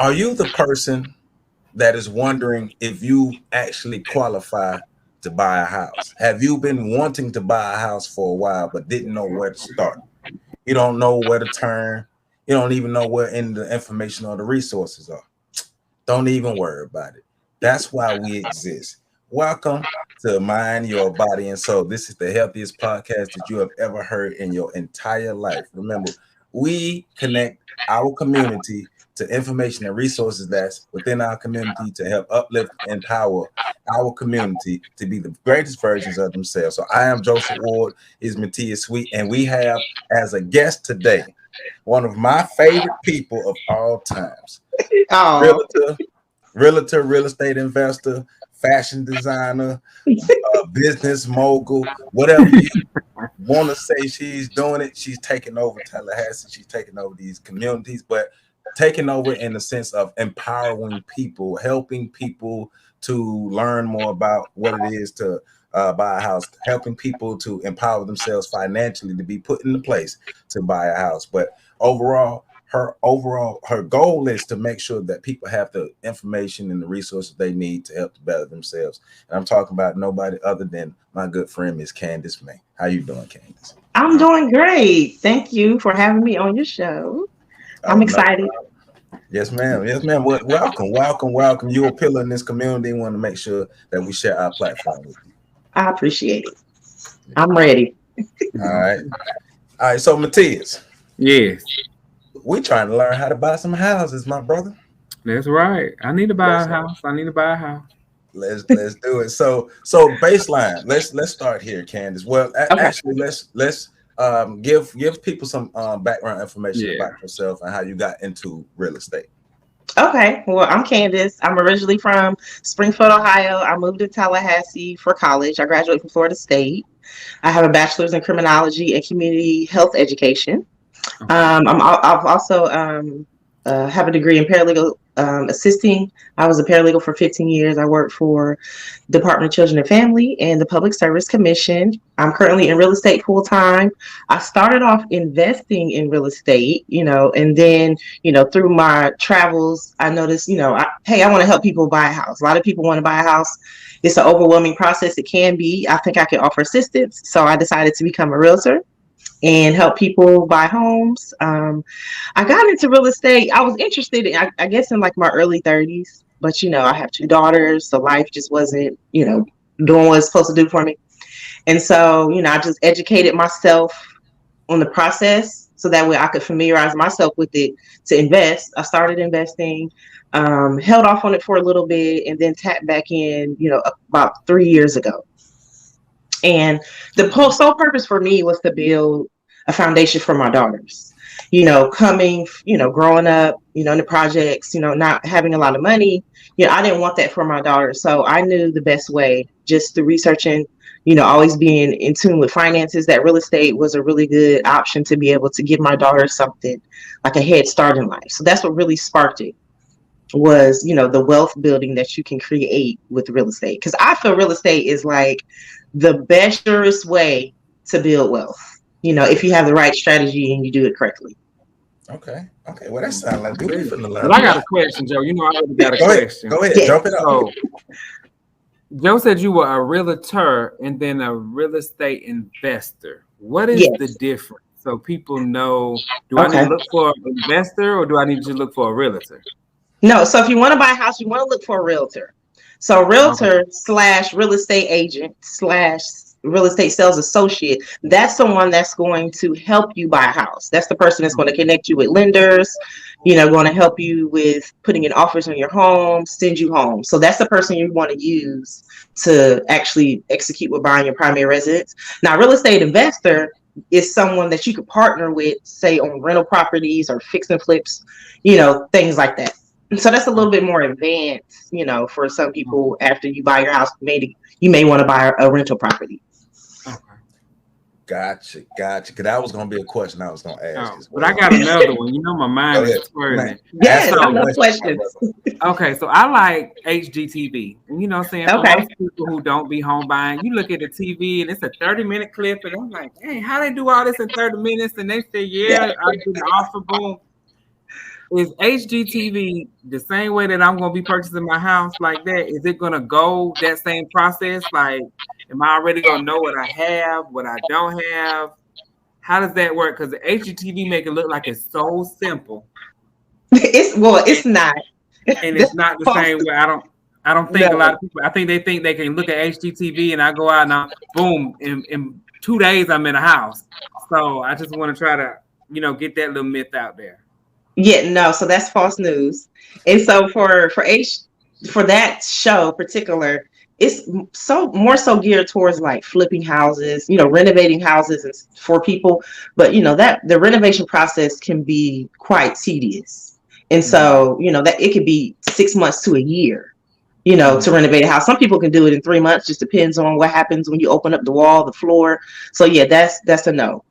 Are you the person that is wondering if you actually qualify to buy a house? Have you been wanting to buy a house for a while but didn't know where to start? You don't know where to turn. You don't even know where in the information or the resources are. Don't even worry about it. That's why we exist. Welcome to Mind Your Body and Soul. This is the healthiest podcast that you have ever heard in your entire life. Remember, we connect our community to information and resources that's within our community to help uplift and empower our community to be the greatest versions of themselves. So I am Joseph Ward, is Matthias Sweet, and we have as a guest today one of my favorite people of all times. Oh, Realtor, realtor, real estate investor, fashion designer, business mogul, whatever you want to say. She's doing it. She's taking over Tallahassee. She's taking over these communities, but taking over in the sense of empowering people, helping people to learn more about what it is to buy a house, helping people to empower themselves financially to be put into place to buy a house. But her goal is to make sure that people have the information and the resources they need to help to better themselves. And I'm talking about nobody other than my good friend Miss Kandis May. How you doing, Kandis? I'm doing great. Thank you for having me on your show. Oh I'm no. excited. Yes, ma'am. Yes, ma'am. Welcome, welcome, welcome. You're a pillar in this community. We want to make sure that we share our platform with you. I appreciate it. I'm ready. All right. All right. So Matthias, Yes, we trying to learn how to buy some houses, my brother. that's right. I need to buy Yes, a house. I need to buy a house. let's do it. So baseline. Let's start here, Candace. Well, Okay. actually, let's give people some background information Yeah. about yourself and how you got into real estate. Okay. Well, I'm Candace. I'm originally from Springfield, Ohio. I moved to Tallahassee for college. I graduated from Florida State. I have a bachelor's in criminology and community health education. Okay. I've also have a degree in paralegal assisting. I was a paralegal for 15 years. I worked for Department of Children and Family and the Public Service Commission. I'm currently in real estate full time. I started off investing in real estate, and then, through my travels, I noticed, hey, I want to help people buy a house. A lot of people want to buy a house. It's an overwhelming process. It can be. I think I can offer assistance. So I decided to become a realtor and help people buy homes. I got into real estate. I was interested in, I guess, in like my early 30s, but I have two daughters, so life just wasn't, doing what it's supposed to do for me. And so, I just educated myself on the process so that way I could familiarize myself with it to invest. I started investing, held off on it for a little bit, and then tapped back in, about 3 years ago. And the sole purpose for me was to build a foundation for my daughters. Growing up, in the projects, not having a lot of money, I didn't want that for my daughters. So I knew the best way, just through researching, always being in tune with finances, that real estate was a really good option to be able to give my daughters something like a head start in life. So that's what really sparked it, was, the wealth building that you can create with real estate. Because I feel real estate is like the best, surest way to build wealth, if you have the right strategy and you do it correctly. Okay. Okay. Well, that sounds like we finna learn But a I got a lot. question, Joe. I already got a Go ahead. question. Go ahead. Yeah. Jump it up. So, Joe said you were a realtor and then a real estate investor. What is Yes. the difference? So people know, do I need Okay. to look for an investor or do I need to look for a realtor? No. So if you want to buy a house, you want to look for a realtor. So Okay. realtor slash real estate agent slash real estate sales associate, that's someone that's going to help you buy a house. That's the person that's going to connect you with lenders, going to help you with putting in offers on your home, send you home. So that's the person you want to use to actually execute with buying your primary residence. Now, real estate investor is someone that you could partner with, say on rental properties or fix and flips, things like that. So that's a little bit more advanced, for some people. After you buy your house, maybe you may want to buy a rental property. Okay. Gotcha. Because that was gonna be a question I was gonna ask as But I well. got another one. My Go mind ahead. is twirling. Man, Yes, ask I me love my questions. brother. Okay, so I like HGTV. And what I'm saying, for Okay. most people who don't be home buying, you look at the TV and it's a 30-minute clip, and I'm like, hey, how they do all this in 30 minutes? And they say, yeah, I do the offer, boom. is HGTV the same way that I'm going to be purchasing my house like that? Is it going to go that same process? Like, am I already going to know what I have, what I don't have? How does that work? Because the HGTV make it look like it's so simple, It's not. and it's That's not the false. same way. I don't think a lot No. of people. I think they can look at HGTV, and I go out and boom, in 2 days I'm in a house. So I just want to try to get that little myth out there. Yeah, no, so that's false news. And so for that show particular, it's so more so geared towards like flipping houses, renovating houses for people. But that the renovation process can be quite tedious. And so, that it could be 6 months to a year, to renovate a house. Some people can do it in 3 months, just depends on what happens when you open up the wall, the floor. So yeah, that's a no.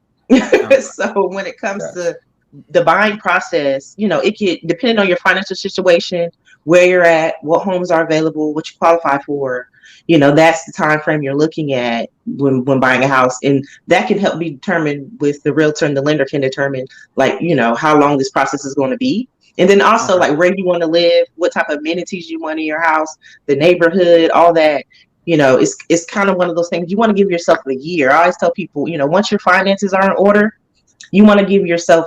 So when it comes to the buying process, it could depend on your financial situation, where you're at, what homes are available, what you qualify for. That's the time frame you're looking at when buying a house, and that can help be determined with the realtor, and the lender can determine like how long this process is going to be. And then also like where you want to live, what type of amenities you want in your house, the neighborhood, all that. It's kind of one of those things you want to give yourself a year. I always tell people, once your finances are in order, you want to give yourself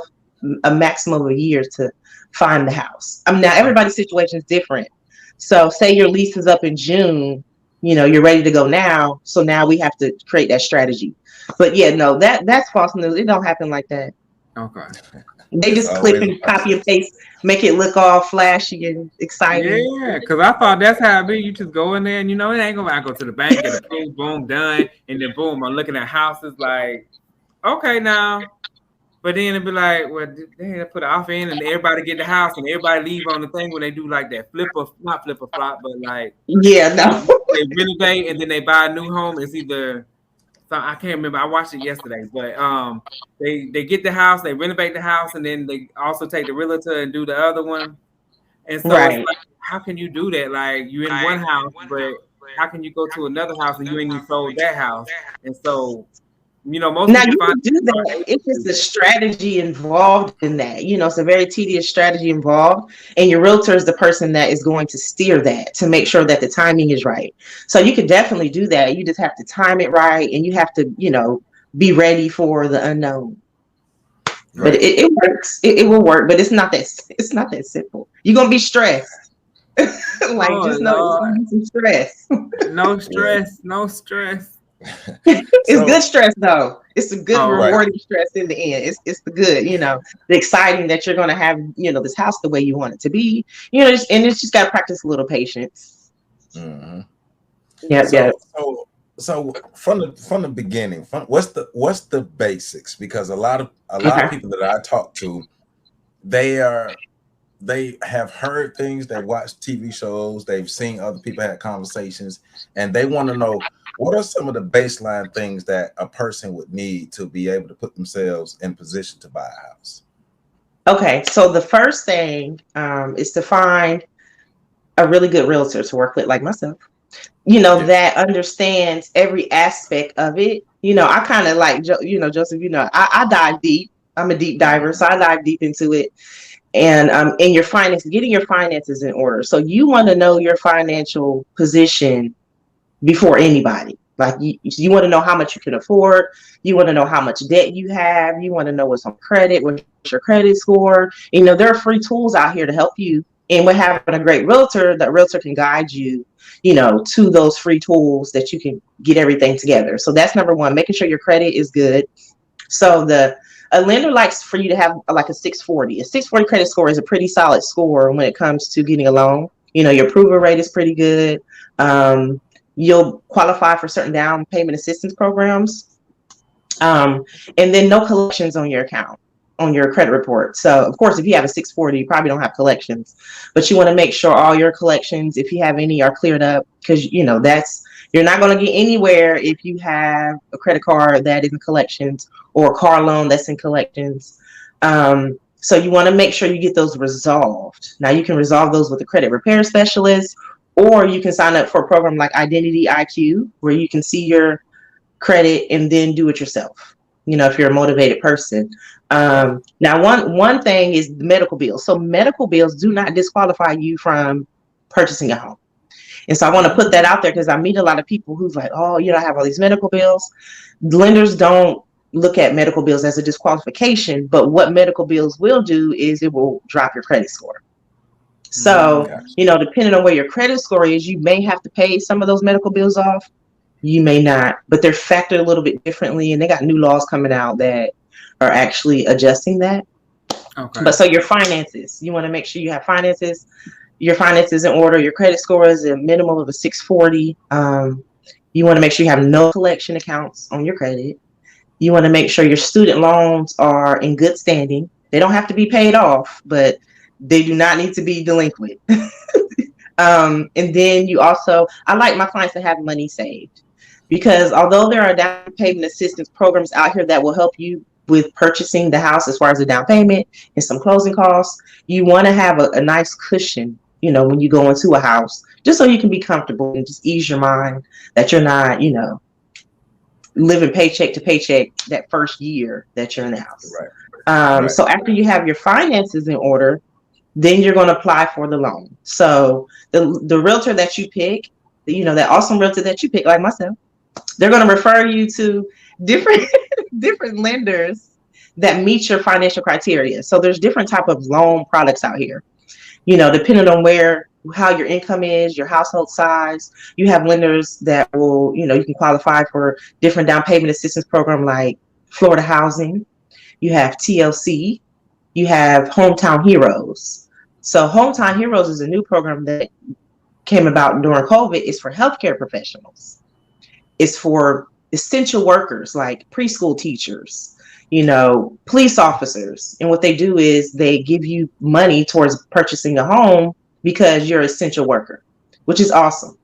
a maximum of a year to find the house. I mean, now everybody's situation is different. So say your lease is up in June, you're ready to go now. So now we have to create that strategy. But yeah, no, that's false news. It don't happen like that. Okay. They just click and copy and paste, make it look all flashy and exciting. Yeah, because I thought that's how it be. You just go in there and it ain't gonna. I go to the bank, get approved, boom, done, and then boom, I'm looking at houses like, okay, now. But then it'd be like, well, they put an offer in and everybody get the house and everybody leave on the thing when they do like that not flip or flop, but like Yeah, no. they renovate and then they buy a new home. It's either I can't remember. I watched it yesterday, but they get the house, they renovate the house, and then they also take the realtor and do the other one. And so it's like, how can you do that? Like you're in one house, but how can you go to another house and you ain't even sold that house? And so most now people you can do that. It's just a strategy involved in that. It's a very tedious strategy involved, and your realtor is the person that is going to steer that to make sure that the timing is right. So you could definitely do that. You just have to time it right, and you have to, be ready for the unknown. Right. But it works. It will work, but it's not that simple. You're gonna be stressed. Just know it's gonna be some stress. No stress, no stress. It's good stress though. It's a good rewarding stress in the end. It's the good, the exciting that you're gonna have, this house the way you want it to be. And it's just gotta practice a little patience. Mm-hmm. Yeah. So from the beginning, what's the basics? Because a lot of people that I talk to, they have heard things, they watch TV shows, they've seen other people have conversations, and they want to know what are some of the baseline things that a person would need to be able to put themselves in position to buy a house. Okay, so the first thing is to find a really good realtor to work with, like myself. That understands every aspect of it. I kind of like, Joseph, I dive deep. I'm a deep diver, so I dive deep into it. And in your finances, getting your finances in order. So you want to know your financial position before anybody. Like you want to know how much you can afford. You want to know how much debt you have. You want to know what's on credit, what's your credit score. There are free tools out here to help you. And with having a great realtor, that realtor can guide you, to those free tools that you can get everything together. So that's number one, making sure your credit is good. So a lender likes for you to have like a 640. A 640 credit score is a pretty solid score when it comes to getting a loan. Your approval rate is pretty good. You'll qualify for certain down payment assistance programs. And then no collections on your account, on your credit report. So of course, if you have a 640, you probably don't have collections, but you want to make sure all your collections, if you have any, are cleared up, because you're not going to get anywhere if you have a credit card that is in collections or a car loan that's in collections. So you want to make sure you get those resolved. Now you can resolve those with a credit repair specialist, or you can sign up for a program like Identity IQ, where you can see your credit and then do it yourself. if you're a motivated person. Right. Now, one thing is medical bills. So medical bills do not disqualify you from purchasing a home. And so I want to put that out there because I meet a lot of people who's like, oh, I have all these medical bills. Lenders don't look at medical bills as a disqualification, but what medical bills will do is it will drop your credit score. So, Gotcha. depending on where your credit score is, you may have to pay some of those medical bills off. You may not, but they're factored a little bit differently, and they got new laws coming out that are actually adjusting that. Okay. But so your finances, you want to make sure you have your finances in order. Your credit score is a minimum of a 640. You want to make sure you have no collection accounts on your credit. You want to make sure your student loans are in good standing. They don't have to be paid off, but they do not need to be delinquent. And then I like my clients to have money saved, because although there are down payment assistance programs out here that will help you with purchasing the house as far as the down payment and some closing costs, you want to have a nice cushion, when you go into a house, just so you can be comfortable and just ease your mind that you're not, living paycheck to paycheck that first year that you're in the house. Right. So after you have your finances in order, then you're going to apply for the loan. So the realtor that you pick, that awesome realtor that you pick, like myself, they're going to refer you to different different lenders that meet your financial criteria. So there's different type of loan products out here. Depending on how your income is, your household size, you have lenders that will, you can qualify for different down payment assistance program like Florida Housing. You have TLC. You have Hometown Heroes. So Hometown Heroes is a new program that came about during COVID. It's for healthcare professionals. It's for essential workers like preschool teachers, police officers. And what they do is they give you money towards purchasing a home because you're an essential worker, which is awesome.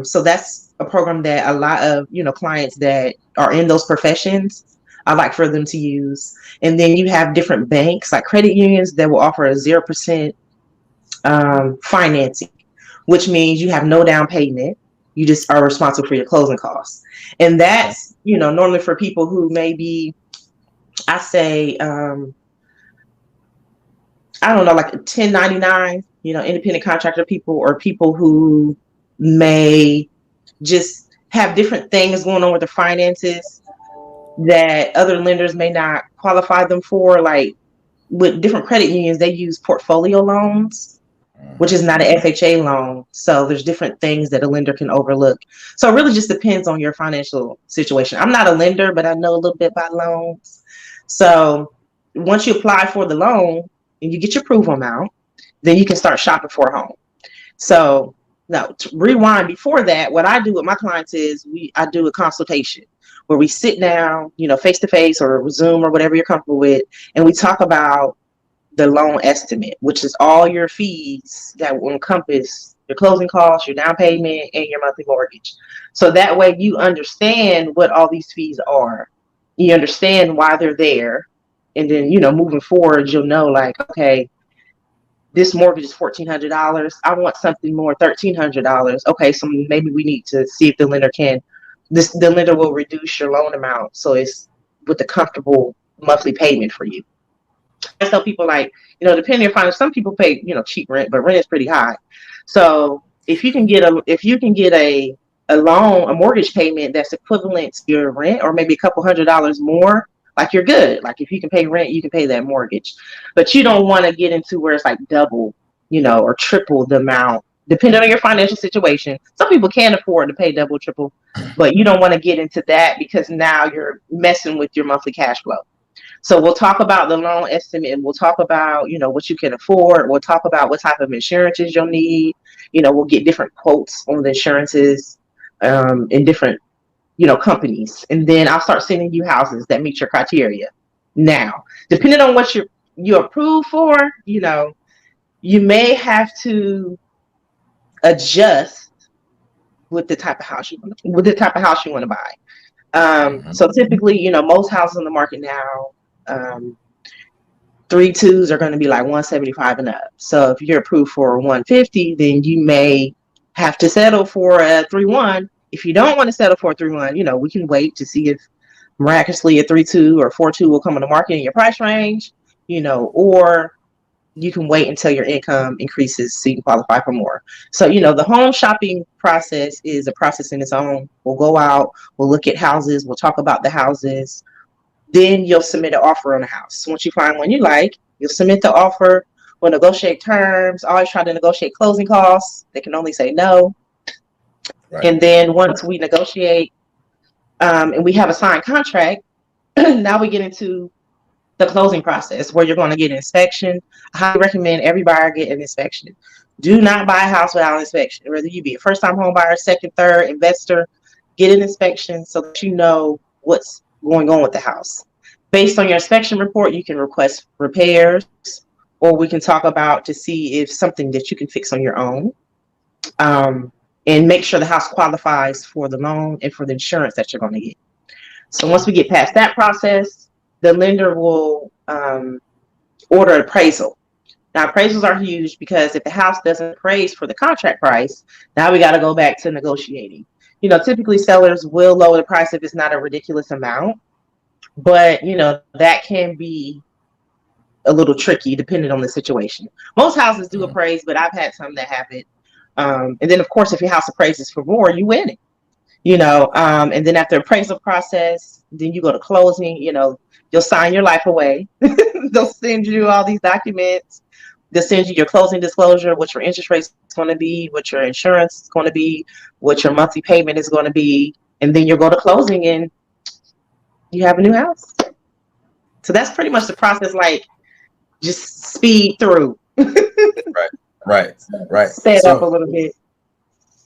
So that's a program that a lot of, clients that are in those professions, I like for them to use. And then you have different banks like credit unions that will offer a 0% financing, which means you have no down payment. You just are responsible for your closing costs. And that's, normally for people who may be, I say, I don't know, like 1099, independent contractor people, or people who may just have different things going on with their finances that other lenders may not qualify them for. Like with different credit unions, they use portfolio loans, which is not an FHA loan. So there's different things that a lender can overlook. So it really just depends on your financial situation. I'm not a lender, but I know a little bit about loans. So once you apply for the loan and you get your approval amount, then you can start shopping for a home. So now, to rewind before that, what I do with my clients is I do a consultation where we sit down, face to face or Zoom or whatever you're comfortable with, and we talk about the loan estimate, which is all your fees that will encompass your closing costs, your down payment, and your monthly mortgage. So that way you understand what all these fees are. You understand why they're there. And then, moving forward, you'll know like, okay, this mortgage is $1,400. I want something more, $1,300. Okay, so maybe we need to see if the lender will reduce your loan amount so it's with a comfortable monthly payment for you. I tell people like, depending on some people pay, cheap rent, but rent is pretty high. So if you can get a loan, a mortgage payment that's equivalent to your rent, or maybe a couple $100 more, like you're good. Like if you can pay rent, you can pay that mortgage. But you don't want to get into where it's like double, or triple the amount, depending on your financial situation. Some people can't afford to pay double, triple, but you don't want to get into that because now you're messing with your monthly cash flow. So we'll talk about the loan estimate, and we'll talk about, what you can afford. We'll talk about what type of insurances you'll need. We'll get different quotes on the insurances in different, companies. And then I'll start sending you houses that meet your criteria. Now, depending on what you're approved for, you may have to adjust with the type of house you want to buy. So typically, most houses on the market now, 3.2s are going to be like 175 and up. So if you're approved for 150, then you may have to settle for a 3.1. If you don't want to settle for a 3.1, we can wait to see if miraculously a 3.2 or 4.2 will come on the market in your price range, or you can wait until your income increases so you can qualify for more. So, the home shopping process is a process in its own. We'll go out, we'll look at houses, we'll talk about the houses. Then you'll submit an offer on a house. Once you find one you like, you'll submit the offer. We'll negotiate terms. Always try to negotiate closing costs. They can only say no. Right. And then once we negotiate and we have a signed contract, now we get into the closing process where you're going to get an inspection. I highly recommend every buyer get an inspection. Do not buy a house without an inspection. Whether you be a first-time home buyer, second, third, investor, get an inspection so that you know what's going on with the house. Based on your inspection report, you can request repairs, or we can talk about to see if something that you can fix on your own, and make sure the house qualifies for the loan and for the insurance that you're going to get. So once we get past that process, the lender will order an appraisal. Now, appraisals are huge because if the house doesn't appraise for the contract price, now we got to go back to negotiating. Typically sellers will lower the price if it's not a ridiculous amount, but that can be a little tricky depending on the situation. Most houses do appraise, but I've had some that haven't. And then of course, if your house appraises for more, you win it. And then after appraisal process, then you go to closing. You'll sign your life away. They'll send you all these documents. They'll send you your closing disclosure, what your interest rate is going to be, what your insurance is going to be, what your monthly payment is going to be, and then you'll go to closing and you have a new house. So that's pretty much the process. Like, just speed through. Right. Sped up a little bit.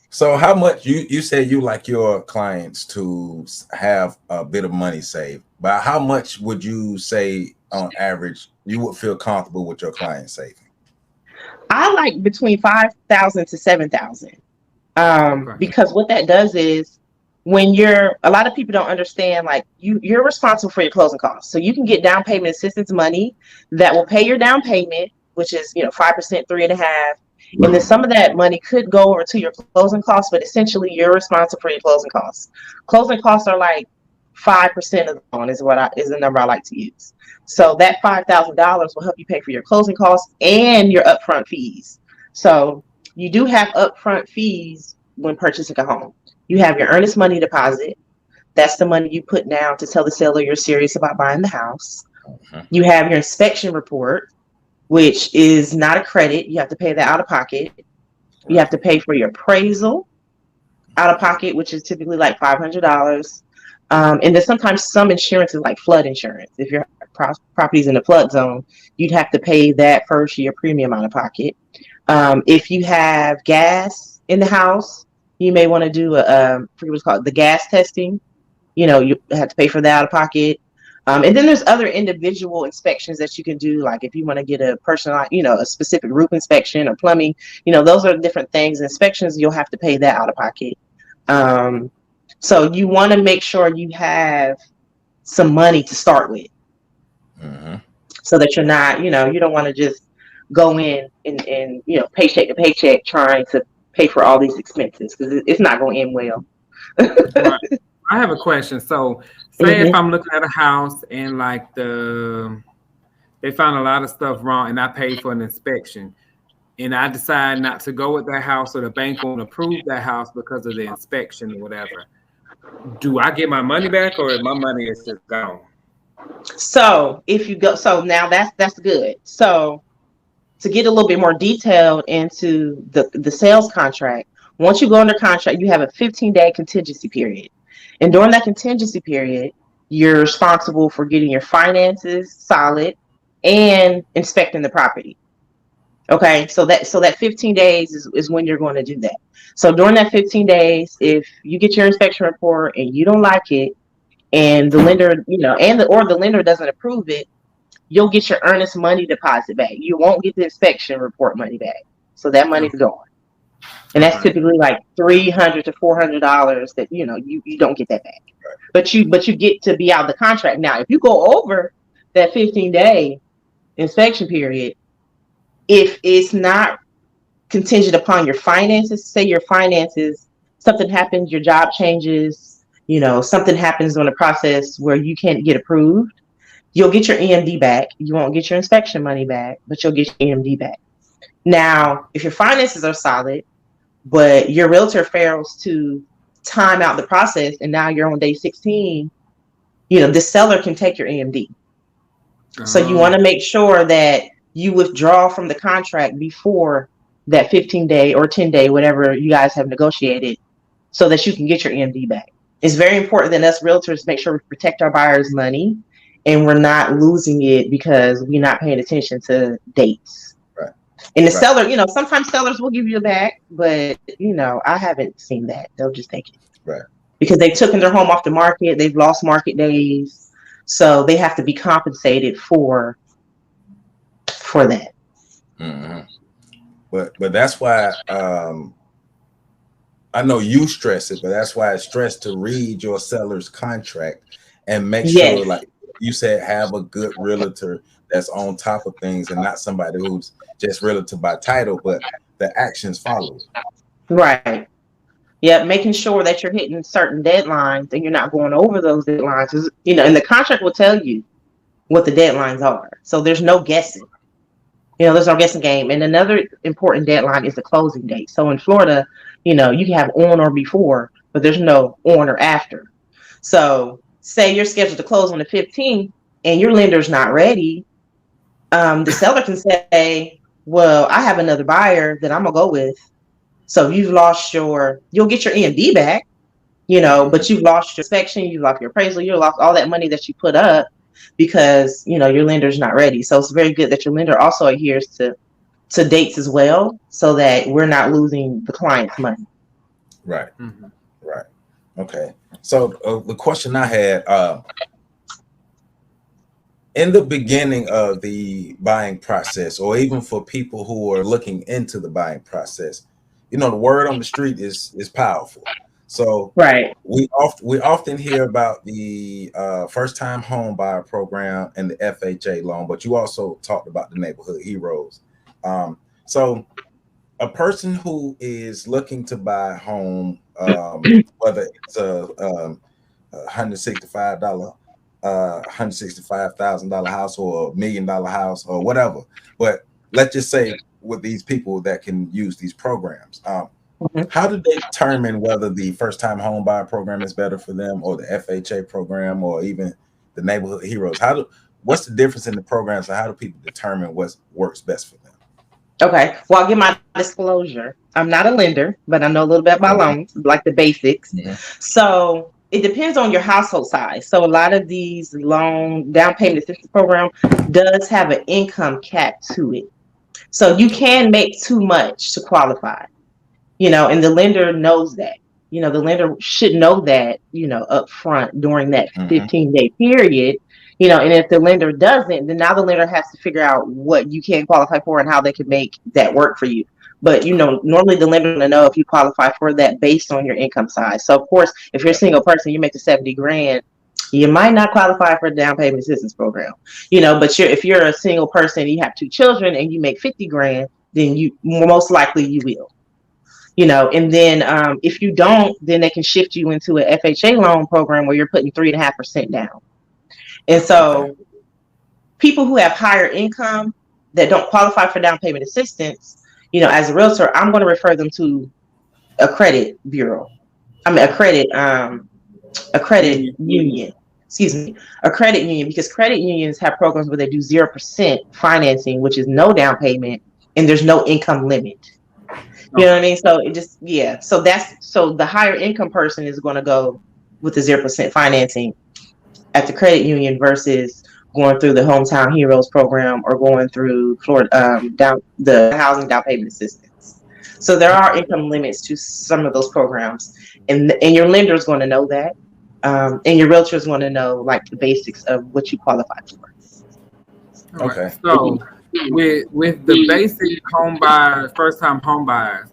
So how much you say you like your clients to have a bit of money saved, but how much would you say on average you would feel comfortable with your clients saving? I like between $5,000 to $7,000, because what that does is when a lot of people don't understand, like you're responsible for your closing costs. So you can get down payment assistance money that will pay your down payment, which is 5%, 3.5%. And then some of that money could go over to your closing costs, but essentially you're responsible for your closing costs. Closing costs are like 5% of the loan is the number I like to use. So that $5,000 will help you pay for your closing costs and your upfront fees. So you do have upfront fees when purchasing a home. You have your earnest money deposit. That's the money you put down to tell the seller you're serious about buying the house. You have your inspection report, which is not a credit. You have to pay that out of pocket. You have to pay for your appraisal out of pocket, which is typically like $500. And then sometimes some insurance is like flood insurance. If your property's in a flood zone, you'd have to pay that first year premium out of pocket. If you have gas in the house, you may want to do I forget what's called, the gas testing. You have to pay for that out of pocket. And then there's other individual inspections that you can do, like if you want to get a personal, a specific roof inspection or plumbing, those are different things. Inspections, you'll have to pay that out of pocket. So you want to make sure you have some money to start with, so that you're not, you don't want to just go in and paycheck to paycheck trying to pay for all these expenses, because it's not going to end well. Right. I have a question. So say if I'm looking at a house and like they found a lot of stuff wrong and I paid for an inspection and I decide not to go with that house, or the bank won't approve that house because of the inspection or whatever, do I get my money back, or my money is just gone? So if you go, so now that's good. So to get a little bit more detailed into the sales contract, once you go under contract, you have a 15-day contingency period. And during that contingency period, you're responsible for getting your finances solid and inspecting the property. Okay, so that 15 days is when you're going to do that. So during that 15 days, if you get your inspection report and you don't like it, and the lender, or the lender doesn't approve it, you'll get your earnest money deposit back. You won't get the inspection report money back. So that money's gone. And that's typically like $300 to $400 that you don't get that back. But you get to be out of the contract. Now, if you go over that 15-day inspection period, if it's not contingent upon your finances, say your finances, something happens, your job changes, something happens on the process where you can't get approved, you'll get your EMD back. You won't get your inspection money back, but you'll get your EMD back. Now, if your finances are solid, but your realtor fails to time out the process, and now you're on day 16, the seller can take your EMD. So you want to make sure that you withdraw from the contract before that 15-day or 10-day, whatever you guys have negotiated, so that you can get your EMD back. It's very important that us realtors make sure we protect our buyers' money and we're not losing it because we're not paying attention to dates. Right. And the seller, sometimes sellers will give you a back, but I haven't seen that. They'll just take it. Right. Because they took their home off the market, they've lost market days, so they have to be compensated for that. Mm-hmm. But that's why I know you stress it, but that's why I stress to read your seller's contract and make sure, like you said, have a good realtor that's on top of things and not somebody who's just realtor by title, but the actions follow. Right. Yeah, making sure that you're hitting certain deadlines and you're not going over those deadlines. And the contract will tell you what the deadlines are. So there's no guessing. There's no guessing game. And another important deadline is the closing date. So in Florida, you can have on or before, but there's no on or after. So say you're scheduled to close on the 15th and your lender's not ready. The seller can say, well, I have another buyer that I'm going to go with. So you'll get your EMD back, but you've lost your inspection, you lost your appraisal, you lost all that money that you put up because, your lender's not ready. So it's very good that your lender also adheres to dates as well so that we're not losing the client's money. Right. Mm-hmm. Right. Okay. So the question I had, in the beginning of the buying process, or even for people who are looking into the buying process, the word on the street is powerful. So right. we often hear about the first-time home buyer program and the FHA loan, but you also talked about the neighborhood heroes. So a person who is looking to buy a home, whether it's a $165,000 house or $1 million house or whatever, but let's just say with these people that can use these programs, how do they determine whether the first-time home buyer program is better for them, or the FHA program, or even the neighborhood heroes? What's the difference in the programs, and how do people determine what works best for them? Okay. Well, I'll give my disclosure. I'm not a lender, but I know a little bit about loans, like the basics. Mm-hmm. So it depends on your household size. So a lot of these loan down payment assistance program does have an income cap to it. So you can make too much to qualify, and the lender knows that. The lender should know that, up front during that 15-day period. And if the lender doesn't, then now the lender has to figure out what you can qualify for and how they can make that work for you. But, normally the lender will know if you qualify for that based on your income size. So, of course, if you're a single person, you make $70,000, you might not qualify for a down payment assistance program. But if you're a single person, you have 2 children and you make $50,000, then you most likely you will. And then if you don't, then they can shift you into an FHA loan program where you're putting 3.5% down. And so people who have higher income that don't qualify for down payment assistance, as a realtor, I'm going to refer them to a credit bureau. A credit union. Excuse me, a credit union, because credit unions have programs where they do 0% financing, which is no down payment, and there's no income limit. You know what I mean? So it just, so the higher income person is going to go with the 0% financing at the credit union versus going through the Hometown Heroes program or going through Florida the housing down payment assistance. So there are income limits to some of those programs, and your lender is going to know that, and your realtor is going to know like the basics of what you qualify for. Okay. So with the basic home buyers, first-time home buyers,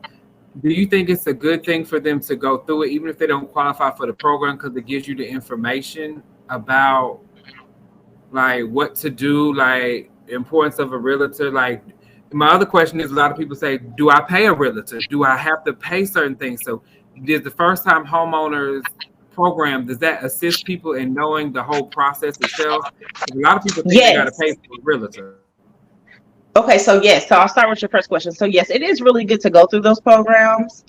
do you think it's a good thing for them to go through it, even if they don't qualify for the program, because it gives you the information about like what to do, like the importance of a realtor? Like, my other question is, a lot of people say, do I pay a realtor? Do I have to pay certain things? So does the first-time homeowners program, does that assist people in knowing the whole process itself? A lot of people think they got to Yes. pay for a realtor. Okay, so yes, so I'll start with your first question. So yes, it is really good to go through those programs,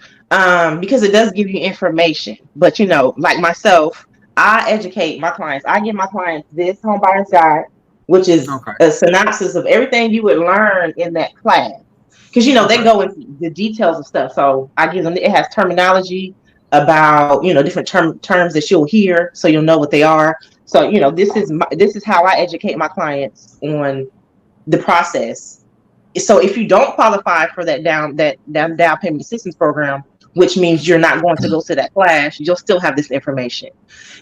because it does give you information. But like myself, I educate my clients. I give my clients this home buyer's guide, which is Okay. a synopsis of everything you would learn in that class. Because they Okay. go into the details of stuff. So I give them. It has terminology about different terms that you'll hear, so you'll know what they are. So this is how I educate my clients on the process. So if you don't qualify for that down payment assistance program, which means you're not going to go to that class, you'll still have this information.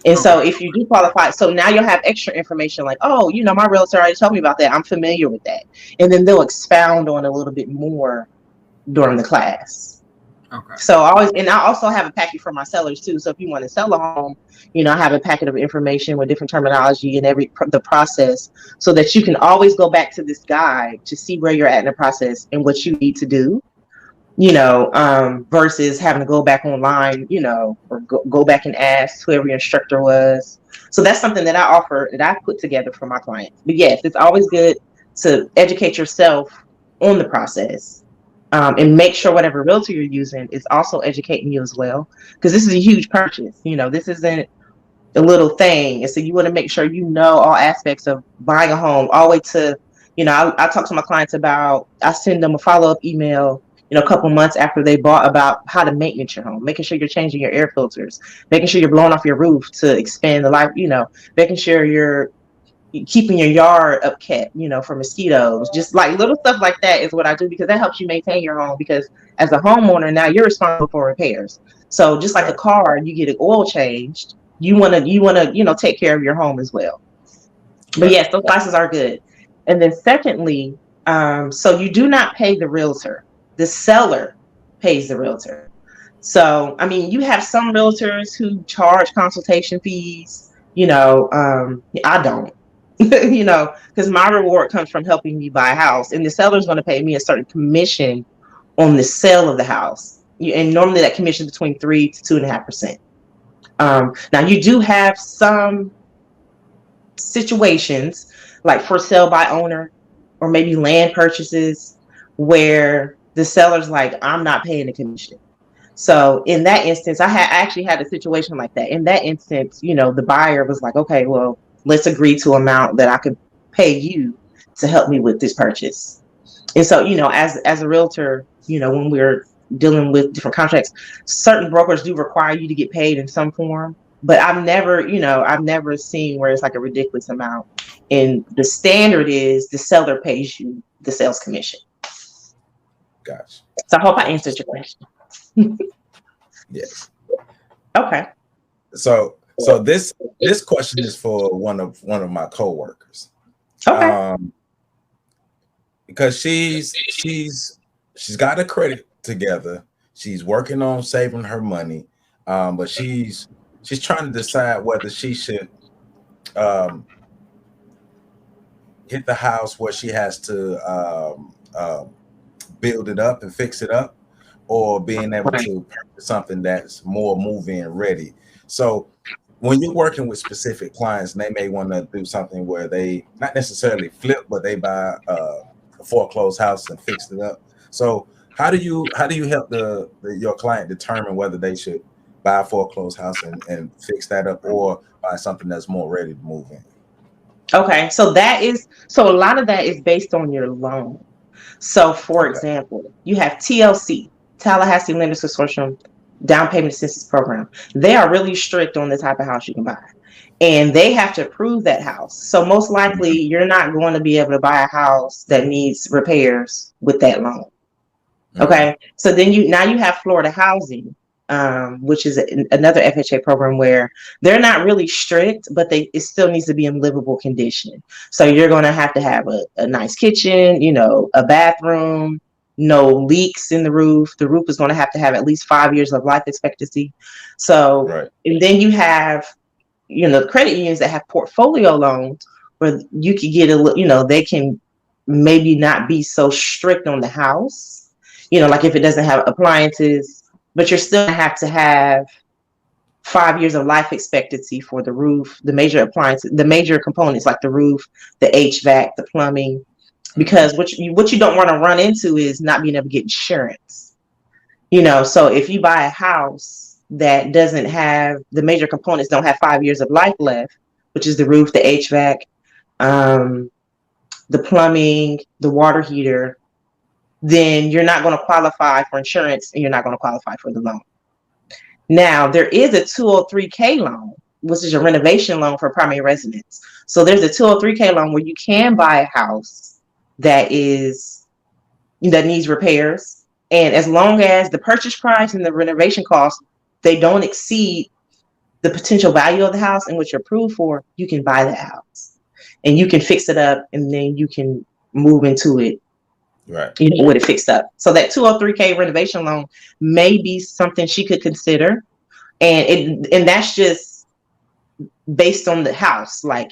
And so Okay. if you do qualify, so now you'll have extra information like, oh, my realtor already told me about that. I'm familiar with that. And then they'll expound on a little bit more during the class. Okay. So I also have a packet for my sellers too. So if you want to sell a home, I have a packet of information with different terminology and the process, so that you can always go back to this guide to see where you're at in the process and what you need to do. Versus having to go back online, or go back and ask whoever your instructor was. So that's something that I offer, that I put together for my clients. But yes, it's always good to educate yourself on the process. And make sure whatever realtor you're using is also educating you as well, because this is a huge purchase. This isn't a little thing, and so you want to make sure all aspects of buying a home, all the way to, I talk to my clients about, I send them a follow-up email, a couple months after they bought, about how to maintenance your home, making sure you're changing your air filters, making sure you're blowing off your roof to expand the life, making sure you're keeping your yard upkept, for mosquitoes. Just like little stuff like that is what I do, because that helps you maintain your home. Because as a homeowner, now you're responsible for repairs. So just like a car, you get an oil changed, you want to take care of your home as well. But yes, those classes are good. And then secondly, so you do not pay the realtor. The seller pays the realtor. So, I mean, you have some realtors who charge consultation fees. I don't. Because my reward comes from helping me buy a house, and the seller's going to pay me a certain commission on the sale of the house. And normally that commission is between 3 to 2.5%. Now you do have some situations like for sale by owner, or maybe land purchases, where the seller's like, I'm not paying the commission. So in that instance, I actually had a situation like that. In that instance, the buyer was like, okay, well, let's agree to an amount that I could pay you to help me with this purchase. And so, as a realtor, when we're dealing with different contracts, certain brokers do require you to get paid in some form. But I've never seen where it's like a ridiculous amount. And the standard is the seller pays you the sales commission. Gotcha. So I hope I answered your question. Yes. Okay. So this question is for one of my coworkers. Okay. Because she's got her credit together. She's working on saving her money, but she's trying to decide whether she should hit the house where she has to build it up and fix it up, or being able to purchase something that's more move-in ready. So when you're working with specific clients, they may want to do something where they not necessarily flip, but they buy a foreclosed house and fix it up. So how do you help your client determine whether they should buy a foreclosed house and fix that up, or buy something that's more ready to move in? Okay, so a lot of that is based on your loan. So for example, you have TLC, Tallahassee Lenders Consortium Down Payment Assistance Program. They are really strict on the type of house you can buy, and they have to approve that house. So most likely you're not going to be able to buy a house that needs repairs with that loan. Okay, so then you have Florida Housing, which is another FHA program where they're not really strict, but it still needs to be in livable condition. So you're going to have a nice kitchen, a bathroom, no leaks in the roof. The roof is going to have at least 5 years of life expectancy. So, and then you have, the credit unions that have portfolio loans where you could get they can maybe not be so strict on the house. Like if it doesn't have appliances, but you're still gonna have to have 5 years of life expectancy for the roof, the major appliances, the major components like the roof, the HVAC, the plumbing, because what you don't want to run into is not being able to get insurance. So if you buy a house that doesn't have the major components, don't have 5 years of life left, which is the roof, the HVAC, the plumbing, the water heater, then you're not going to qualify for insurance and you're not going to qualify for the loan. Now, there is a 203K loan, which is a renovation loan for primary residence. So there's a 203K loan where you can buy a house that needs repairs. And as long as the purchase price and the renovation cost, they don't exceed the potential value of the house and what you're approved for, you can buy the house. And you can fix it up and then you can move into it. Right. With it fixed up. So that 203K renovation loan may be something she could consider. And that's just based on the house. Like,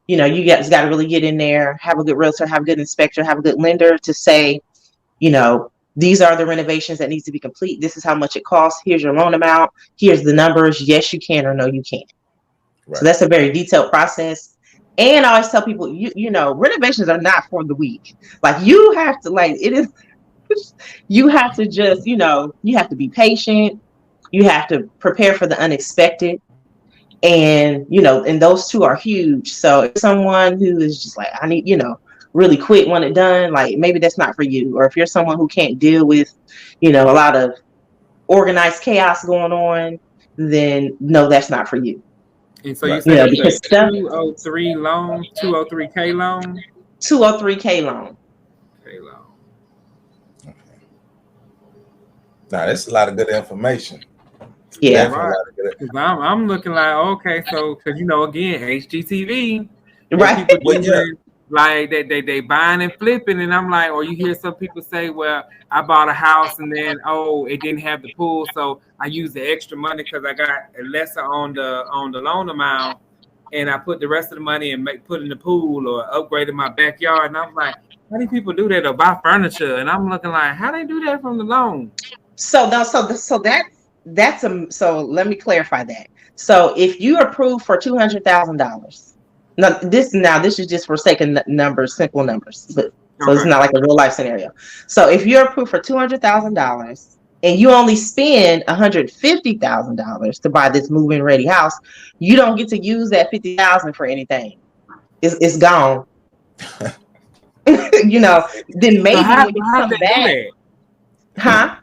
you guys got to really get in there, have a good realtor, have a good inspector, have a good lender to say, these are the renovations that needs to be complete. This is how much it costs. Here's your loan amount. Here's the numbers. Yes, you can, or no, you can't. Right. So that's a very detailed process. And I always tell people, renovations are not for the weak. Like you have to, you have to just, you have to be patient. You have to prepare for the unexpected. And, and those two are huge. So if someone who is just like, I need, really quick, want it done, like maybe that's not for you. Or if you're someone who can't deal with, a lot of organized chaos going on, then no, that's not for you. And so you said it's a 203 loan, 203K loan? 203K loan. Okay. Now, that's a lot of good information. Yeah. Right. I'm looking like, okay, so, because, again, HGTV. Right. Like they buying and flipping, and I'm like, or you hear some people say, well, I bought a house and then it didn't have the pool, so I used the extra money because I got lesser on the loan amount, and I put the rest of the money and put in the pool or upgraded my backyard. And I'm like, how do people do that or buy furniture? And I'm looking like, how they do that from the loan? So let me clarify that. So if you approve for $200,000. Now this is just for sake of numbers, simple numbers, but so it's not like a real life scenario. So if you're approved for $200,000 and you only spend $150,000 to buy this move-in ready house, you don't get to use that $50,000 for anything. It's gone. Then maybe when you come back, huh?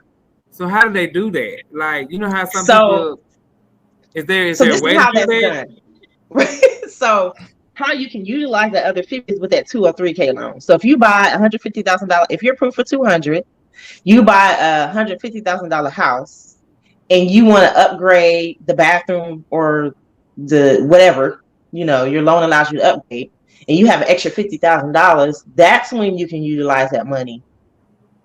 So how do they do that? Like, how some people is there a way to do that? Done. So how you can utilize the other 50 is with that 203K loan. So if you buy $150,000, if you're approved for $200,000, you buy a $150,000 house, and you want to upgrade the bathroom or the whatever, your loan allows you to upgrade, and you have an extra $50,000. That's when you can utilize that money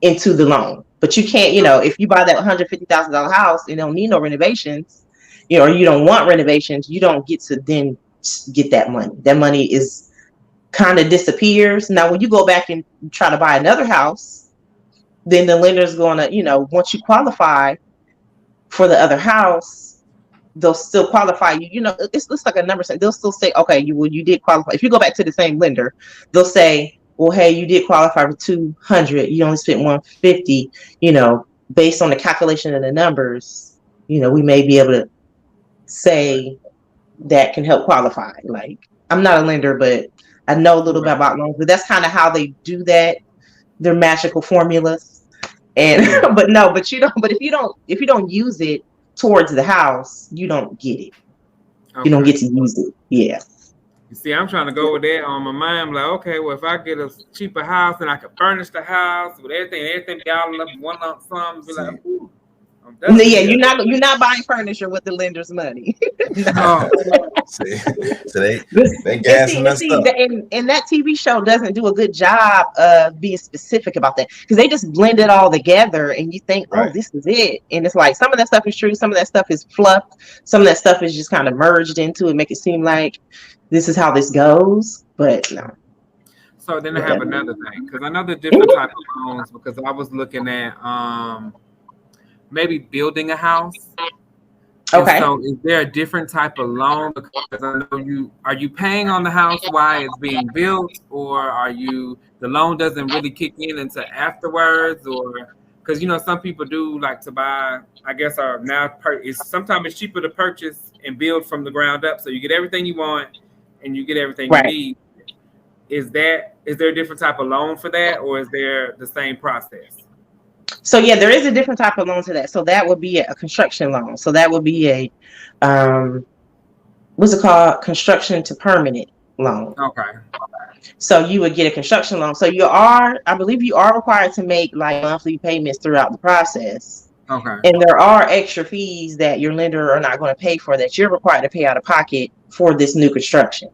into the loan. But you can't, if you buy that $150,000 house and don't need no renovations, or you don't want renovations, you don't get to then get that money. That money is kind of disappears. Now, when you go back and try to buy another house, then the lender's going to, once you qualify for the other house, they'll still qualify you. It's like a number. They'll still say, okay, you did qualify. If you go back to the same lender, they'll say, well, hey, you did qualify for $200,000. You only spent $150,000. Based on the calculation of the numbers, we may be able to say that can help qualify. Like, I'm not a lender, but I know a little bit about loans, but that's kind of how they do that. They're magical formulas. And but if you don't use it towards the house, you don't get it. Okay. You don't get to use it. Yeah. You see, I'm trying to go with that on my mind. I'm like, okay, well, if I get a cheaper house and I can furnish the house with everything be all up in one lump sum, be like, ooh. Yeah, you're not buying furniture with the lender's money. No. So they gassing us up. And that TV show doesn't do a good job of being specific about that, because they just blend it all together and you think, oh, this is it. And it's like some of that stuff is true, some of that stuff is fluff, some of that stuff is just kind of merged into it, make it seem like this is how this goes, but no. So then I have another thing, because I know the different type of loans, because I was looking at maybe building a house. And Okay. so, is there a different type of loan? Because I know are you paying on the house while it's being built, or are you the loan doesn't really kick in until afterwards, or because some people do like to buy. I guess are now it's sometimes it's cheaper to purchase and build from the ground up, so you get everything you want and you get everything you Right. need. Is there a different type of loan for that, or is there the same process? So yeah, there is a different type of loan to that. So that would be a construction loan. So that would be a what's it called? Construction to permanent loan. Okay. So you would get a construction loan. So I believe you are required to make like monthly payments throughout the process. Okay. And there are extra fees that your lender are not going to pay for that you're required to pay out of pocket for this new construction.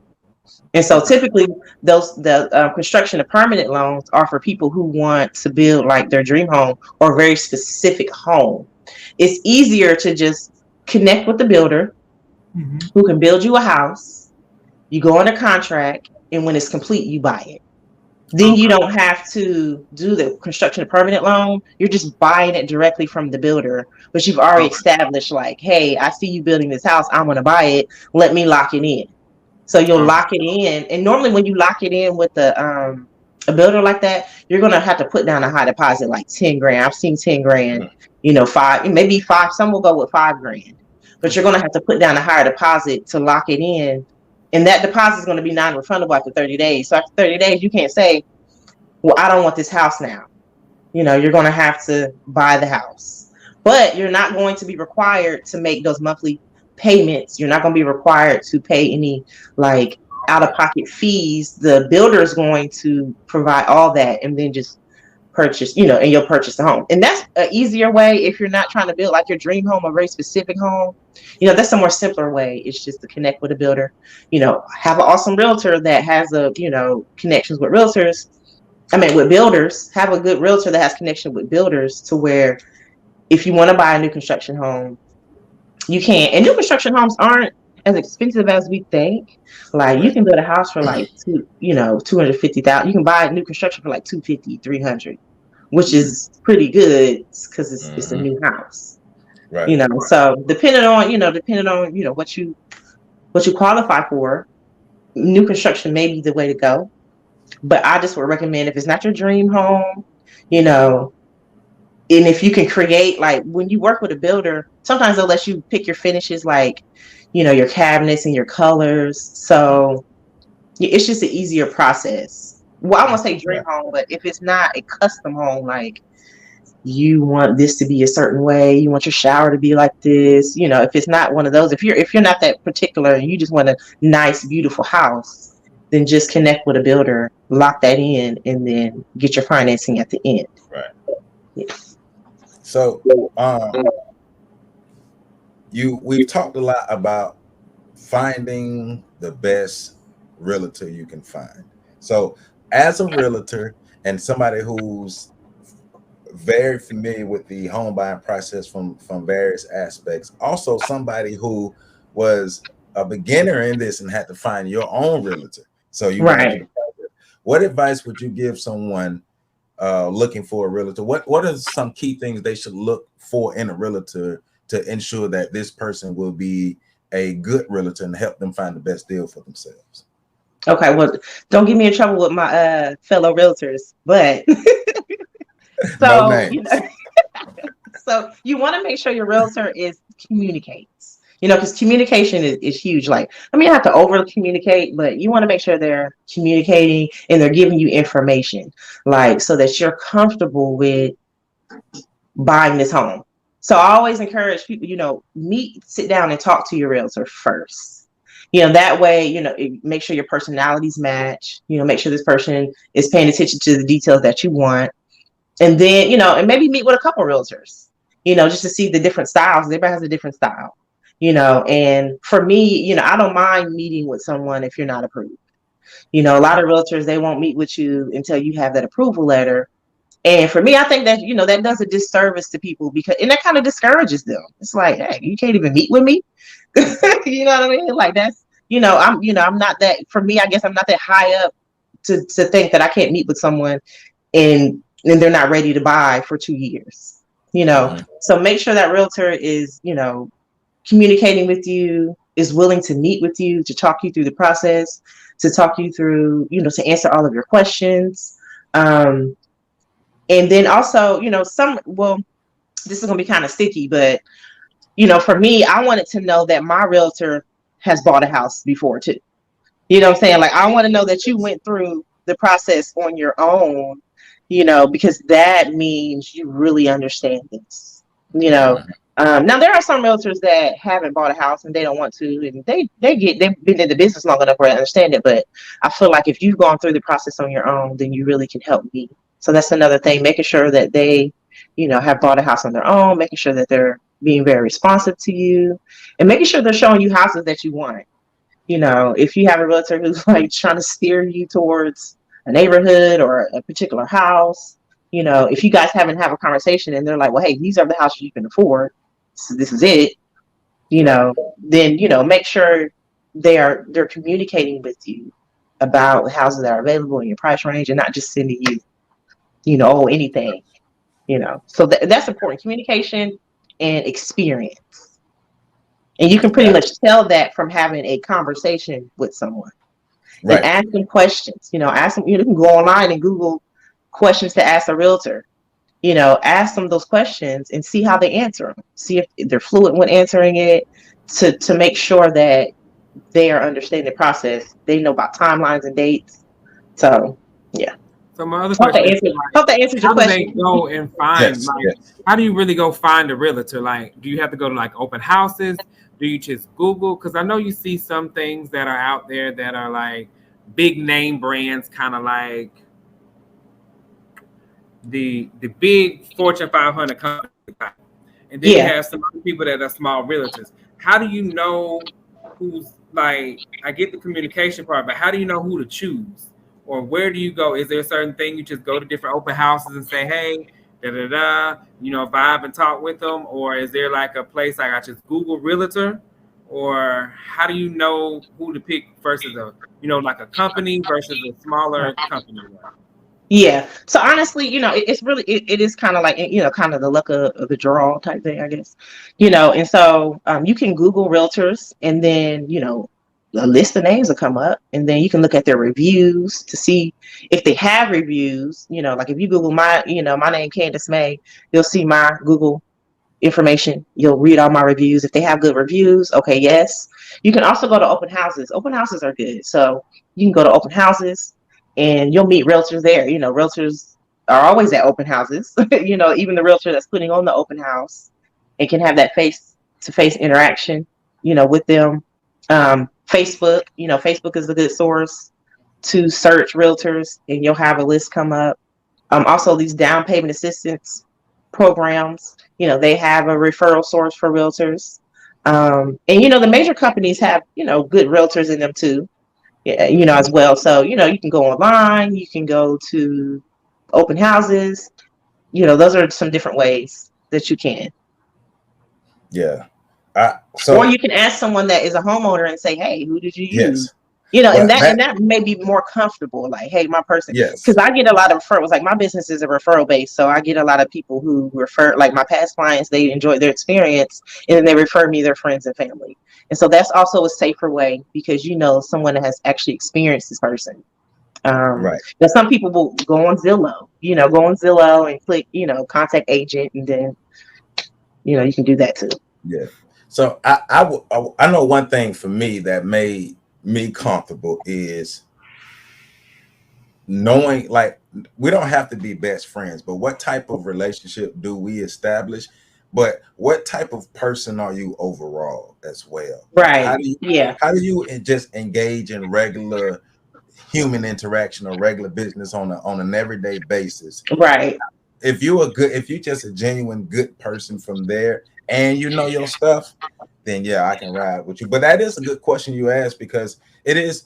And so Okay. typically the construction of permanent loans are for people who want to build like their dream home or a very specific home. It's easier to just connect with the builder who can build you a house. You go on a contract, and when it's complete, you buy it. Then you Okay. don't have to do the construction of permanent loan. You're just buying it directly from the builder, but you've already Okay. established like, hey, I see you building this house. I'm going to buy it. Let me lock it in. So you'll Okay. lock it in. And normally when you lock it in with a builder like that, you're going to have to put down a high deposit, like 10 grand. I've seen 10 grand, five, maybe five. Some will go with 5 grand, but you're going to have to put down a higher deposit to lock it in. And that deposit is going to be non-refundable after 30 days. So after 30 days, you can't say, well, I don't want this house now. You're going to have to buy the house, but you're not going to be required to make those monthly payments. You're not going to be required to pay any like out of pocket fees. The builder is going to provide all that and then just purchase, and you'll purchase the home. And that's an easier way if you're not trying to build like your dream home, a very specific home. That's a more simpler way. It's just to connect with a builder, have an awesome realtor that has connections with realtors. With builders, have a good realtor that has connection with builders to where if you want to buy a new construction home, you can. And new construction homes aren't as expensive as we think. Like you can build a house for like 250,000. You can buy a new construction for like 250, 300, which is pretty good because it's a new house. Right. So depending on what you qualify for, new construction may be the way to go. But I just would recommend if it's not your dream home, and if you can create, like when you work with a builder, sometimes they'll let you pick your finishes, like, your cabinets and your colors. So it's just an easier process. Well, I won't say dream home, but if it's not a custom home, like you want this to be a certain way, you want your shower to be like this, if it's not one of those, if you're not that particular and you just want a nice, beautiful house, then just connect with a builder, lock that in, and then get your financing at the end. Right. Yes. So, we've talked a lot about finding the best realtor you can find. So, as a realtor and somebody who's very familiar with the home buying process from various aspects, also somebody who was a beginner in this and had to find your own realtor. So you went through the process. What advice would you give someone looking for a realtor? What are some key things they should look for in a realtor to ensure that this person will be a good realtor and help them find the best deal for themselves? Okay, well, don't get me in trouble with my fellow realtors, but No so names. So you want to make sure your realtor communicates, because communication is huge. Like, you have to over communicate, but you want to make sure they're communicating and they're giving you information, like, so that you're comfortable with buying this home. So I always encourage people, sit down and talk to your realtor first. That way, make sure your personalities match, make sure this person is paying attention to the details that you want. And then, and maybe meet with a couple realtors, just to see the different styles. Everybody has a different style, and for me, I don't mind meeting with someone if you're not approved. A lot of realtors, they won't meet with you until you have that approval letter. And for me, I think that, that does a disservice to people and that kind of discourages them. It's like, hey, you can't even meet with me. You know what I mean? Like I'm not that, for me, I guess I'm not that high up to think that I can't meet with someone and they're not ready to buy for 2 years, So make sure that realtor is, communicating with you, is willing to meet with you, to talk you through the process, to talk you through, to answer all of your questions. And then also, this is going to be kind of sticky, but, for me, I wanted to know that my realtor has bought a house before too. You know what I'm saying? Like, I want to know that you went through the process on your own, because that means you really understand this. Now there are some realtors that haven't bought a house and they don't want to, and they've been in the business long enough where I understand it. But I feel like if you've gone through the process on your own, then you really can help me. So that's another thing, making sure that they, have bought a house on their own, making sure that they're being very responsive to you, and making sure they're showing you houses that you want. If you have a realtor who's like trying to steer you towards a neighborhood or a particular house, if you guys haven't have a conversation and they're like, well, hey, these are the houses you can afford, so this is it, then, make sure they're communicating with you about houses that are available in your price range and not just sending you, anything, so that's important. Communication and experience. And you can pretty much tell that from having a conversation with someone. Right. And ask them questions. Ask them, you can go online and Google questions to ask a realtor. Ask them those questions and see how they answer them. See if they're fluent when answering it, to make sure that they are understanding the process. They know about timelines and dates. So, yeah. So my other question is, hope that answers your question. How do they go and find, how do you really go find a realtor? Like, do you have to go to like open houses? Do you just Google? Because I know you see some things that are out there that are like big name brands, kind of like the big Fortune 500 companies. And then you have some other people that are small realtors. How do you know who's like, I get the communication part, but how do you know who to choose? Or where do you go? Is there a certain thing you just go to different open houses and say, hey, vibe and talk with them? Or is there like a place like I just Google realtor? Or how do you know who to pick versus like a company versus a smaller company? Yeah. So honestly, it's really, it is kind of like, kind of the luck of the draw type thing, I guess, and so you can Google realtors and then, a list of names will come up, and then you can look at their reviews to see if they have reviews. Like if you Google my name, Kandis May, you'll see my Google information. You'll read all my reviews. If they have good reviews, okay, yes. You can also go to open houses. Open houses are good. So you can go to open houses and you'll meet realtors there. Realtors are always at open houses, even the realtor that's putting on the open house, and can have that face-to-face interaction, with them. Facebook, Facebook is a good source to search realtors, and you'll have a list come up. Also, these down payment assistance programs, they have a referral source for realtors. And, the major companies have, good realtors in them too, as well. So, you can go online, you can go to open houses, those are some different ways that you can. Yeah. Or you can ask someone that is a homeowner and say, hey, who did you use? And that may be more comfortable. Like, hey, my person, because I get a lot of referrals. Like, my business is a referral base, so I get a lot of people who refer, like my past clients, they enjoyed their experience, and then they refer me their friends and family. And so that's also a safer way, because someone that has actually experienced this person. Right. Now some people will go on Zillow, and click, contact agent, and then you can do that too. Yeah. So I know one thing for me that made me comfortable is knowing, like, we don't have to be best friends, but what type of relationship do we establish? But what type of person are you overall as well? Right. How do you just engage in regular human interaction or regular business on an everyday basis? Right. If you're just a genuine good person from there and you know your stuff, then yeah, I can ride with you. But that is a good question you asked, because it is.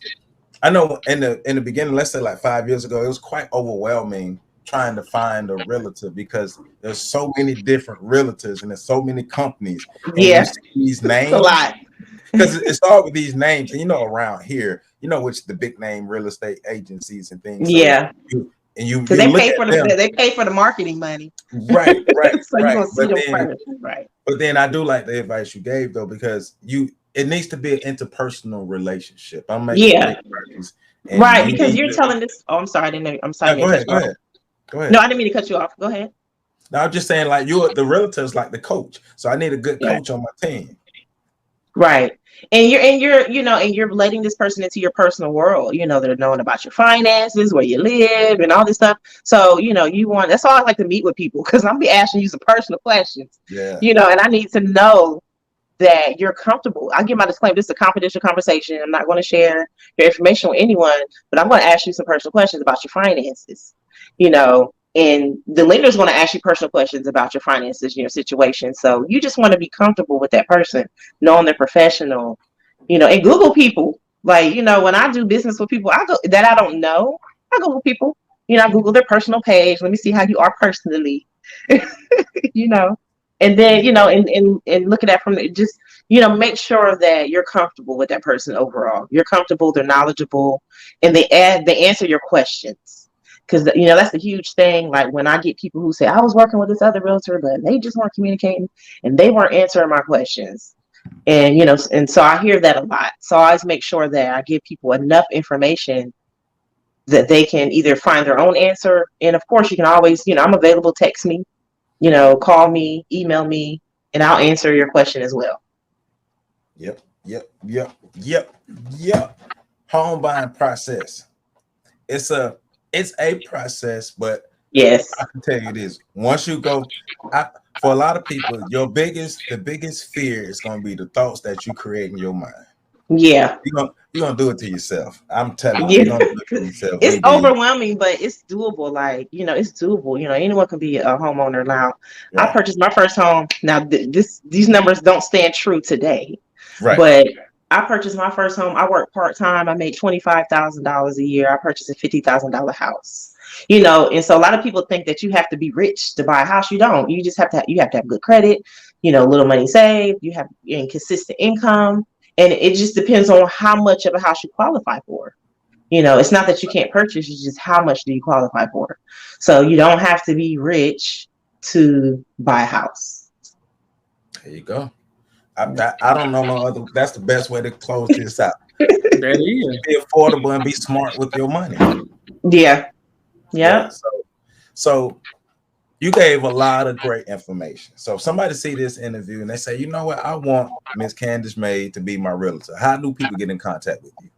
I know in the beginning, let's say like 5 years ago, it was quite overwhelming trying to find a realtor, because there's so many different realtors and there's so many companies. And you see these names. It's a lot. Because it starts with these names, and around here, which the big name real estate agencies and things. Yeah. So you Because they look pay at for them, they pay for the marketing money. right, So you're gonna see but them then first, right? but then I do like the advice you gave though, because it needs to be an interpersonal relationship. I'm making Yeah, big purchase, and right. you Because need you're to. telling this. Oh, I'm sorry. I didn't know. I'm sorry. I No, didn't mean to cut you off. go No, ahead. I didn't mean to cut you off. Go ahead. Now I'm just saying, like the realtor is like the coach, so I need a good Yeah. coach on my team. Right. And you're letting this person into your personal world. They're knowing about your finances, where you live, and all this stuff. So, that's why I like to meet with people, because I'm be asking you some personal questions. Yeah, And I need to know that you're comfortable. I give my disclaimer, this is a confidential conversation. I'm not going to share your information with anyone, but I'm going to ask you some personal questions about your finances. And the lender's going to ask you personal questions about your finances, your situation. So you just want to be comfortable with that person, knowing they're professional, and Google people. Like, when I do business with people, I go that I don't know, I Google people. I Google their personal page. Let me see how you are personally, you know. And then, and look at that from just, make sure that you're comfortable with that person overall. You're comfortable, they're knowledgeable, and they answer your questions. Because, that's a huge thing. Like when I get people who say, I was working with this other realtor, but they just weren't communicating and they weren't answering my questions. And so I hear that a lot. So I always make sure that I give people enough information that they can either find their own answer. And of course, you can always, I'm available, text me, call me, email me, and I'll answer your question as well. Yep. Home buying process. It's a process, but Yes. I can tell you this: once you go, for a lot of people, the biggest fear is going to be the thoughts that you create in your mind. Yeah. You're gonna do it to yourself. I'm telling you, Yeah. you're gonna do it to yourself. It's overwhelming, but it's doable. Like, it's doable. Anyone can be a homeowner now. Right. I purchased my first home. Now, these numbers don't stand true today, Right. but I purchased my first home. I worked part-time. I made $25,000 a year. I purchased a $50,000 house. And so a lot of people think that you have to be rich to buy a house. You don't. You just you have to have good credit, little money saved, you have consistent income. And it just depends on how much of a house you qualify for. It's not that you can't purchase, it's just how much do you qualify for. So you don't have to be rich to buy a house. There you go. I don't know no other. That's the best way to close this out. That is. Be affordable and be smart with your money. Yeah. Yeah. So you gave a lot of great information. So if somebody see this interview and they say, you know what, I want Miss Kandis May to be my realtor, how do people get in contact with you?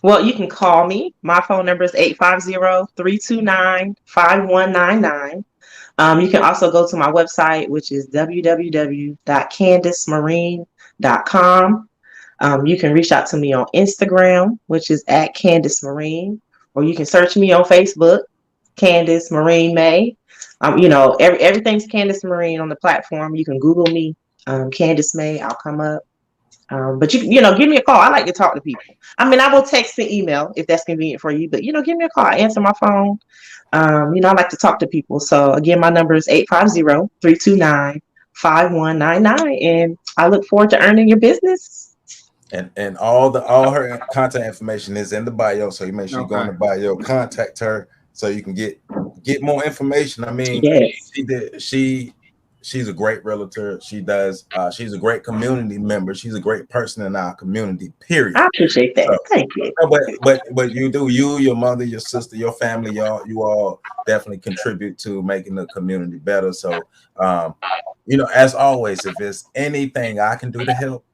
Well, you can call me. My phone number is 850-329-5199. You can also go to my website, which is www.kandismaureen.com. You can reach out to me on Instagram, which is @Kandis Maureen, or you can search me on Facebook, Kandis Maureen May. Everything's Kandis Maureen on the platform. You can Google me, Kandis May. I'll come up. But give me a call. I like to talk to people. I mean, I will text and email if that's convenient for you, but give me a call. I answer my phone. I like to talk to people. So again, my number is 850-329-5199, and I look forward to earning your business. And all her contact information is in the bio, so you make sure you go in the bio, contact her so you can get more information. I mean, yes. She's a great realtor. She's a great community member. She's a great person in our community, period. I appreciate that. So, thank you. But you do, your mother, your sister, your family, you all definitely contribute to making the community better. So, as always, if there's anything I can do to help,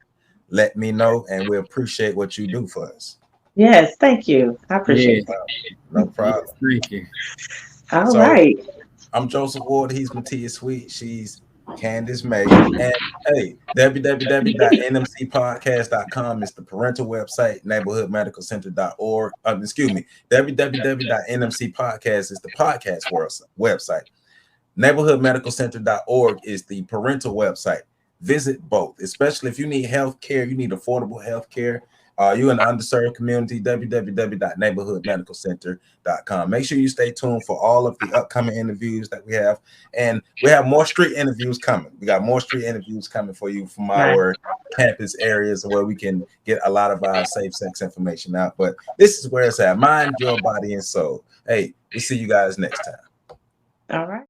let me know, and we appreciate what you do for us. Yes, thank you. I appreciate that. No problem. Yes, thank you. All right. I'm Joseph Ward. He's Matia Sweet. She's Kandis May. And hey, www.nmcpodcast.com is the parental website. Neighborhoodmedicalcenter.org. www.nmcpodcast is the podcast website. Neighborhoodmedicalcenter.org is the parental website. Visit both, especially if you need health care, you need affordable health care. You in the underserved community, www.neighborhoodmedicalcenter.com. Make sure you stay tuned for all of the upcoming interviews that we have. And we have more street interviews coming. We got more street interviews coming for you from our campus areas where we can get a lot of our safe sex information out. But this is where it's at. Mind your body and soul. Hey, we'll see you guys next time. All right.